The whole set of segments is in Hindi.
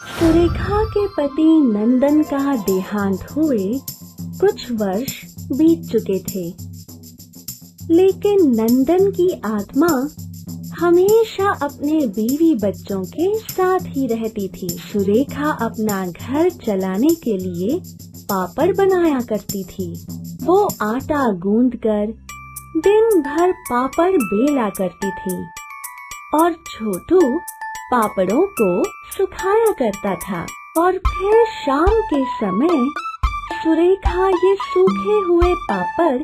सुरेखा के पति नंदन का देहांत हुए कुछ वर्ष बीत चुके थे, लेकिन नंदन की आत्मा हमेशा अपने बीवी बच्चों के साथ ही रहती थी। सुरेखा अपना घर चलाने के लिए पापड़ बनाया करती थी। वो आटा गूंदकर दिन भर पापड़ बेला करती थी और छोटू पापड़ों को सुखाया करता था। और फिर शाम के समय सुरेखा ये सूखे हुए पापड़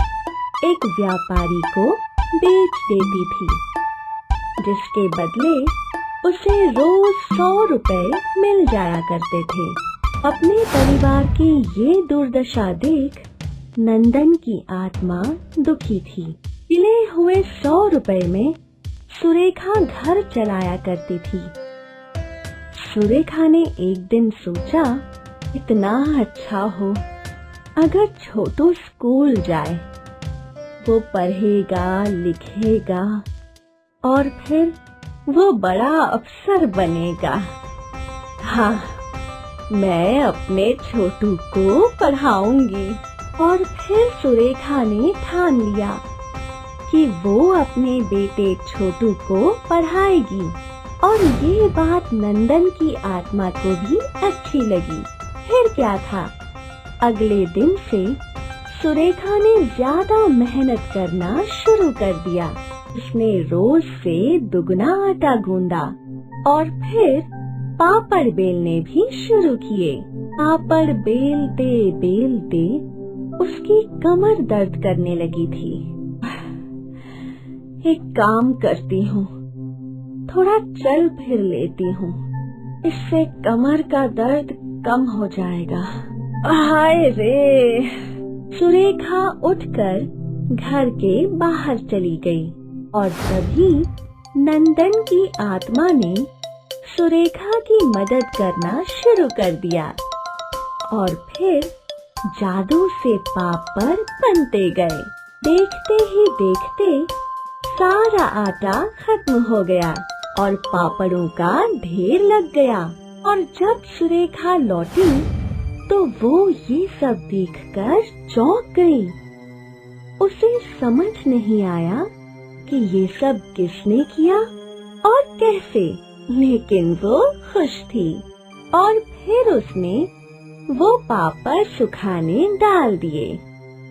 एक व्यापारी को बेच देती थी, जिसके बदले उसे रोज 100 रुपए मिल जाया करते थे। अपने परिवार की ये दुर्दशा देख नंदन की आत्मा दुखी थी। मिले हुए 100 रुपए में सुरेखा घर चलाया करती थी। सुरेखा ने एक दिन सोचा, इतना अच्छा हो अगर छोटू स्कूल जाए, वो पढ़ेगा लिखेगा और फिर वो बड़ा अफसर बनेगा। हाँ, मैं अपने छोटू को पढ़ाऊंगी। और फिर सुरेखा ने ठान लिया कि वो अपने बेटे छोटू को पढ़ाएगी। और ये बात नंदन की आत्मा को भी अच्छी लगी। फिर क्या था, अगले दिन से सुरेखा ने ज्यादा मेहनत करना शुरू कर दिया। उसने रोज से दुगना आटा गूंदा और फिर पापड़ बेलने भी शुरू किए। पापड़ बेलते बेलते उसकी कमर दर्द करने लगी थी। एक काम करती हूँ, थोड़ा चल फिर लेती हूँ, इससे कमर का दर्द कम हो जाएगा। हाय रे! सुरेखा उठकर घर के बाहर चली गई और तभी नंदन की आत्मा ने सुरेखा की मदद करना शुरू कर दिया और फिर जादू से पापड़ बनते गए। देखते ही देखते सारा आटा खत्म हो गया और पापड़ों का ढेर लग गया। और जब सुरेखा लौटी तो वो ये सब देखकर चौंक गई। उसे समझ नहीं आया कि ये सब किसने किया और कैसे, लेकिन वो खुश थी। और फिर उसने वो पापड़ सुखाने डाल दिए।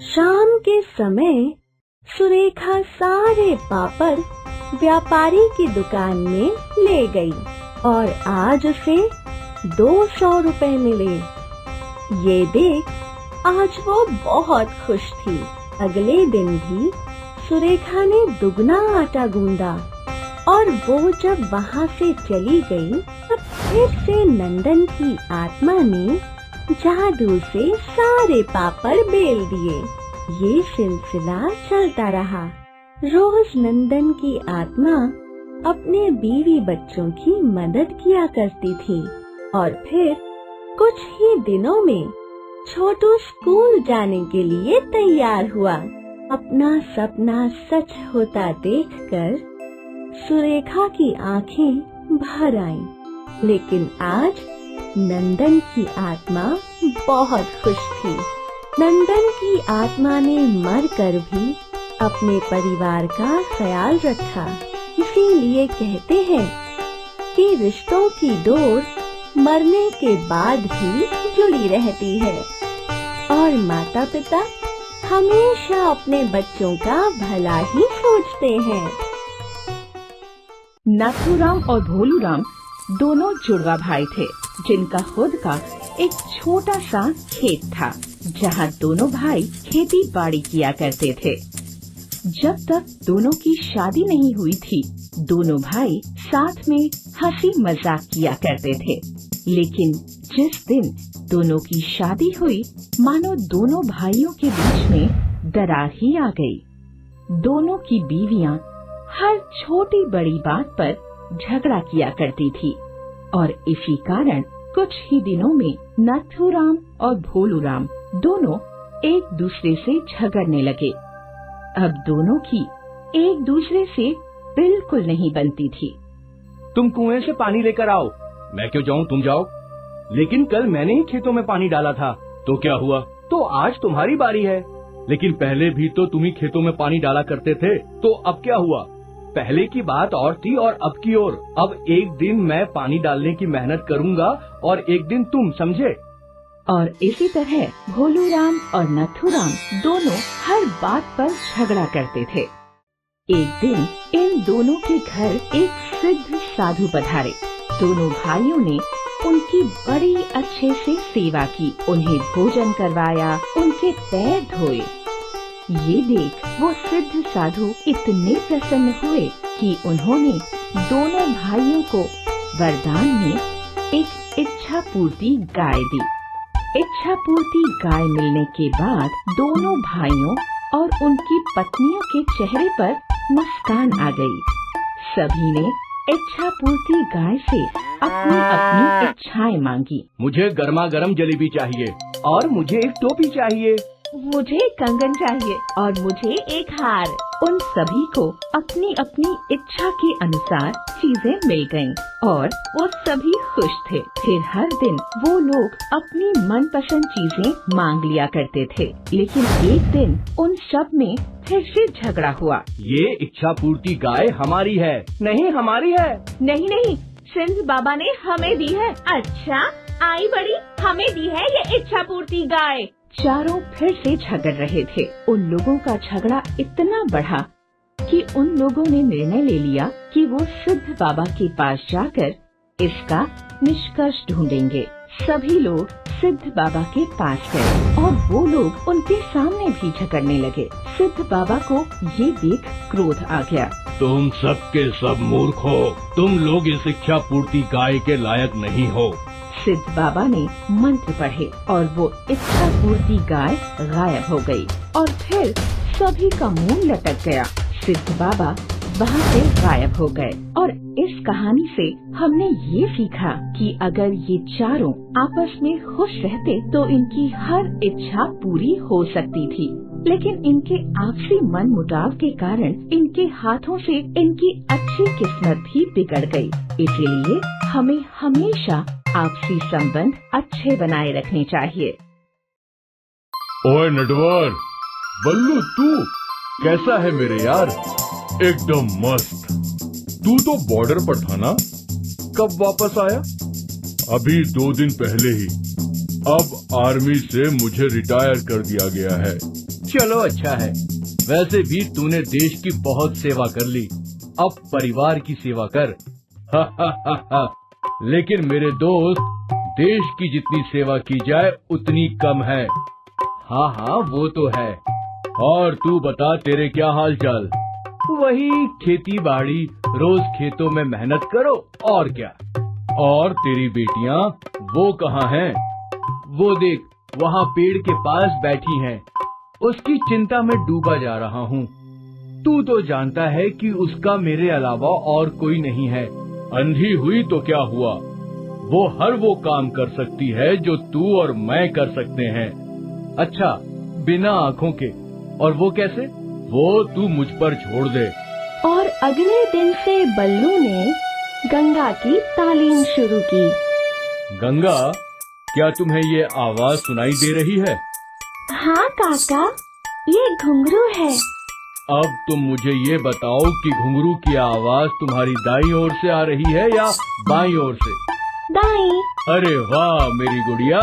शाम के समय सुरेखा सारे पापड़ व्यापारी की दुकान में ले गई और आज उसे 200 रुपए मिले। ये देख आज वो बहुत खुश थी। अगले दिन भी सुरेखा ने दुगना आटा गूंदा और वो जब वहाँ से चली गई तब फिर से नंदन की आत्मा ने जादू से सारे पापड़ बेल दिए। ये सिलसिला चलता रहा। रोज नंदन की आत्मा अपने बीवी बच्चों की मदद किया करती थी और फिर कुछ ही दिनों में छोटू स्कूल जाने के लिए तैयार हुआ। अपना सपना सच होता देखकर सुरेखा की आंखें भर आईं। लेकिन आज नंदन की आत्मा बहुत खुश थी। नंदन की आत्मा ने मरकर भी अपने परिवार का ख्याल रखा। इसीलिए कहते हैं कि रिश्तों की डोर मरने के बाद भी जुड़ी रहती है और माता पिता हमेशा अपने बच्चों का भला ही सोचते हैं। नाथूराम और भोलूराम दोनों जुड़वा भाई थे, जिनका खुद का एक छोटा सा खेत था, जहाँ दोनों भाई खेती बाड़ी किया करते थे। जब तक दोनों की शादी नहीं हुई थी, दोनों भाई साथ में हंसी मजाक किया करते थे। लेकिन जिस दिन दोनों की शादी हुई, मानो दोनों भाइयों के बीच में दरार ही आ गई। दोनों की बीवियां हर छोटी बड़ी बात पर झगड़ा किया करती थी और इसी कारण कुछ ही दिनों में नाथूराम और भोलूराम दोनों एक दूसरे से झगड़ने लगे। अब दोनों की एक दूसरे से बिल्कुल नहीं बनती थी। तुम कुएं से पानी लेकर आओ। मैं क्यों जाऊं, तुम जाओ। लेकिन कल मैंने ही खेतों में पानी डाला था। तो क्या हुआ? तो आज तुम्हारी बारी है। लेकिन पहले भी तो तुम ही खेतों में पानी डाला करते थे, तो अब क्या हुआ? पहले की बात और थी और अब की और। अब एक दिन मैं पानी डालने की मेहनत करूँगा और एक दिन तुम, समझे? और इसी तरह भोलूराम और नथुराम दोनों हर बात पर झगड़ा करते थे। एक दिन इन दोनों के घर एक सिद्ध साधु पधारे। दोनों भाइयों ने उनकी बड़ी अच्छे से सेवा की, उन्हें भोजन करवाया, उनके पैर धोए। ये देख वो सिद्ध साधु इतने प्रसन्न हुए कि उन्होंने दोनों भाइयों को वरदान में एक इच्छा पूर्ति गाय दी। इच्छा पूर्ति गाय मिलने के बाद दोनों भाइयों और उनकी पत्नियों के चेहरे पर मुस्कान आ गई। सभी ने इच्छा पूर्ति गाय से अपनी अपनी इच्छाएं मांगी। मुझे गर्मा गर्म जलेबी चाहिए और मुझे एक टोपी चाहिए। मुझे कंगन चाहिए और मुझे एक हार। उन सभी को अपनी अपनी इच्छा के अनुसार चीजें मिल गयीं और वो सभी खुश थे। फिर हर दिन वो लोग अपनी मनपसंद चीजें मांग लिया करते थे। लेकिन एक दिन उन सब में फिर से झगड़ा हुआ। ये इच्छा पूर्ति गाय हमारी है। नहीं, हमारी है। नहीं नहीं, सिंध बाबा ने हमें दी है। अच्छा, आई बड़ी, हमें दी है ये इच्छा पूर्ति गाय। चारों फिर से झगड़ रहे थे। उन लोगों का झगड़ा इतना बढ़ा कि उन लोगों ने निर्णय ले लिया कि वो सिद्ध बाबा के पास जाकर इसका निष्कर्ष ढूंढेंगे। सभी लोग सिद्ध बाबा के पास गए और वो लोग उनके सामने भी झगड़ने लगे। सिद्ध बाबा को ये देख क्रोध आ गया। तुम सब के सब मूर्ख हो। तुम लोग इस इच्छा पूर्ति गाय के लायक नहीं हो। सिद्ध बाबा ने मंत्र पढ़े और वो इच्छा पूर्ति गाय गायब हो गई और फिर सभी का मुंह लटक गया। सिद्ध बाबा वहाँ से गायब हो गए। और इस कहानी से हमने ये सीखा कि अगर ये चारों आपस में खुश रहते तो इनकी हर इच्छा पूरी हो सकती थी। लेकिन इनके आपसी मन मुटाव के कारण इनके हाथों से इनकी अच्छी किस्मत भी बिगड़ गई। इसीलिए हमें हमेशा आपसी संबंध अच्छे बनाए रखने चाहिए। ओए नटवर, बल्लू तू कैसा है मेरे यार? एकदम मस्त। तू तो बॉर्डर पर था ना? कब वापस आया? अभी 2 दिन पहले ही। अब आर्मी से मुझे रिटायर कर दिया गया है। चलो अच्छा है। वैसे भी तूने देश की बहुत सेवा कर ली, अब परिवार की सेवा कर। लेकिन मेरे दोस्त, देश की जितनी सेवा की जाए उतनी कम है। हाँ हाँ, वो तो है। और तू बता, तेरे क्या हाल चाल? वही खेती बाड़ी, रोज खेतों में मेहनत करो और क्या। और तेरी बेटियाँ, वो कहाँ हैं? वो देख, वहाँ पेड़ के पास बैठी हैं। उसकी चिंता में डूबा जा रहा हूँ। तू तो जानता है कि उसका मेरे अलावा और कोई नहीं है। अंधी हुई तो क्या हुआ, वो हर वो काम कर सकती है जो तू और मैं कर सकते हैं। अच्छा, बिना आँखों के। और वो कैसे? वो तू मुझ पर छोड़ दे। और अगले दिन से बल्लू ने गंगा की तालीम शुरू की। गंगा, क्या तुम्हें ये आवाज सुनाई दे रही है? हाँ काका, ये घुंघरू है। अब तुम मुझे ये बताओ कि घुंघरू की आवाज तुम्हारी दाईं ओर से आ रही है या बाईं ओर से? दाईं। अरे वाह मेरी गुड़िया।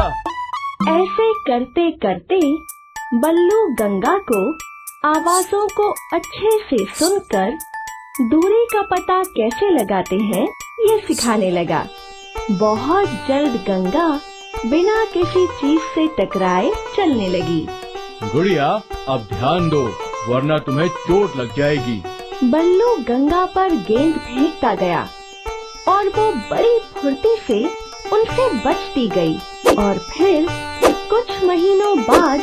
ऐसे करते करते बल्लू गंगा को आवाजों को अच्छे से सुनकर दूरी का पता कैसे लगाते हैं ये सिखाने लगा। बहुत जल्द गंगा बिना किसी चीज से टकराए चलने लगी। गुड़िया, अब ध्यान दो वरना तुम्हें चोट लग जाएगी। बल्लू गंगा पर गेंद फेंकता गया और वो बड़ी फुर्ती से उनसे बचती गई। और फिर कुछ महीनों बाद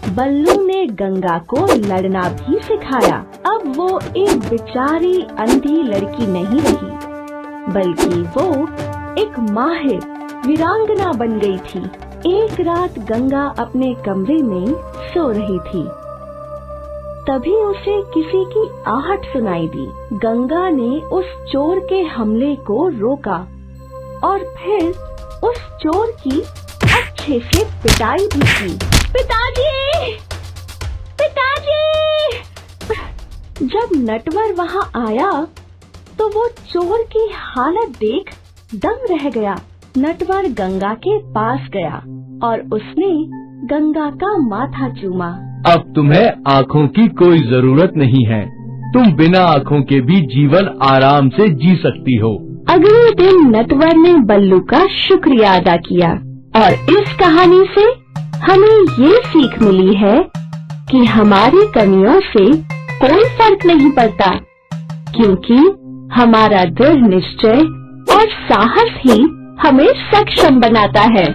बल्लू ने गंगा को लड़ना भी सिखाया। अब वो एक बेचारी अंधी लड़की नहीं रही, बल्कि वो एक माहिर वीरांगना बन गई थी। एक रात गंगा अपने कमरे में सो रही थी, तभी उसे किसी की आहट सुनाई दी। गंगा ने उस चोर के हमले को रोका और फिर उस चोर की अच्छे से पिटाई भी की। पिताजी! पिताजी! जब नटवर वहां आया तो वो चोर की हालत देख दंग रह गया। नटवर गंगा के पास गया और उसने गंगा का माथा चूमा। अब तुम्हें आँखों की कोई जरूरत नहीं है, तुम बिना आँखों के भी जीवन आराम से जी सकती हो। अगले दिन नटवर ने बल्लू का शुक्रिया अदा किया और इस कहानी से हमें ये सीख मिली है कि हमारी कमियों से कोई फर्क नहीं पड़ता, क्योंकि हमारा दृढ़ निश्चय और साहस ही हमें सक्षम बनाता है।